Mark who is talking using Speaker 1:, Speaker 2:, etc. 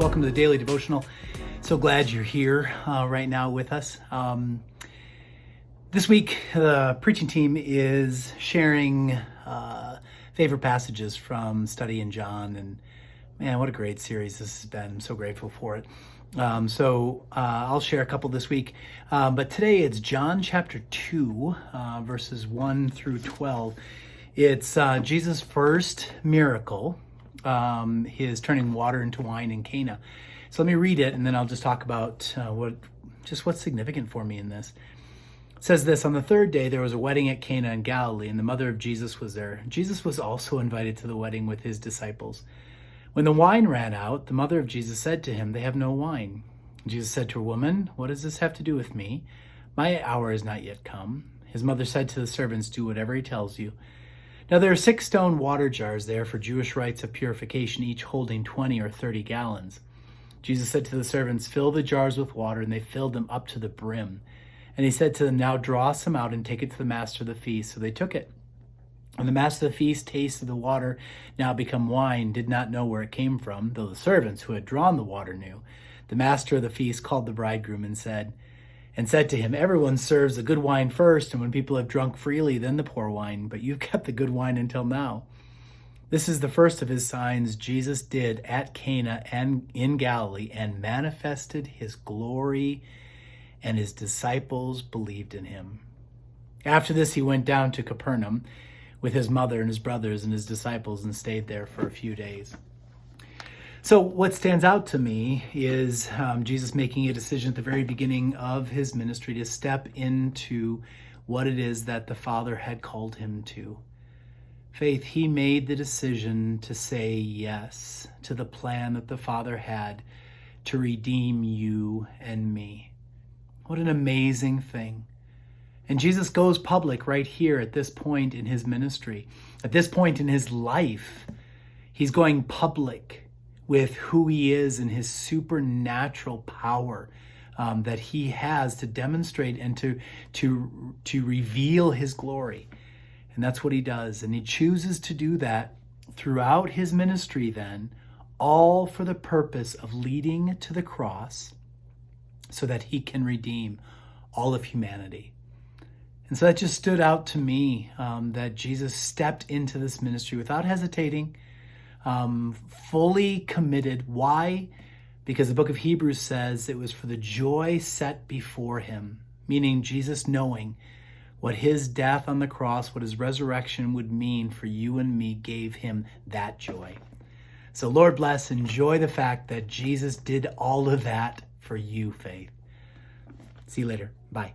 Speaker 1: Welcome to the Daily Devotional. So glad you're here right now with us. This week, the preaching team is sharing favorite passages from Study in John. And man, what a great series this has been. I'm so grateful for it. I'll share a couple this week. But today it's John chapter 2, verses 1 through 12. It's Jesus' first miracle, his turning water into wine in Cana. So let me read it, and then I'll just talk about what's significant for me in this. It says this: on the third day, there was a wedding at Cana in Galilee, and the mother of Jesus was there. Jesus was also invited to the wedding with his disciples. When the wine ran out, the mother of Jesus said to him, "They have no wine." Jesus said to her, "Woman, what does this have to do with me? My hour is not yet come." His mother said to the servants, "Do whatever he tells you." Now there are 6 stone water jars there for Jewish rites of purification, each holding 20 or 30 gallons. Jesus said to the servants, "Fill the jars with water," and they filled them up to the brim. And he said to them, "Now draw some out and take it to the master of the feast." So they took it. When the master of the feast tasted the water now become wine, did not know where it came from, though the servants who had drawn the water knew. The master of the feast called the bridegroom and said to him, "Everyone serves the good wine first, and when people have drunk freely, then the poor wine, but you've kept the good wine until now." This is the first of his signs Jesus did at Cana and in Galilee, and manifested his glory, and his disciples believed in him. After this, he went down to Capernaum with his mother and his brothers and his disciples, and stayed there for a few days. So what stands out to me is Jesus making a decision at the very beginning of his ministry to step into what it is that the Father had called him to. Faith, he made the decision to say yes to the plan that the Father had to redeem you and me. What an amazing thing. And Jesus goes public right here at this point in his ministry. At this point in his life, he's going public with who he is and his supernatural power that he has to demonstrate and to reveal his glory. And that's what he does. And he chooses to do that throughout his ministry then, all for the purpose of leading to the cross so that he can redeem all of humanity. And so that just stood out to me, that Jesus stepped into this ministry without hesitating, fully committed. Why? Because the book of Hebrews says it was for the joy set before him, meaning Jesus knowing what his death on the cross, what his resurrection would mean for you and me, gave him that joy. So Lord bless, enjoy the fact that Jesus did all of that for you, Faith. See you later. Bye.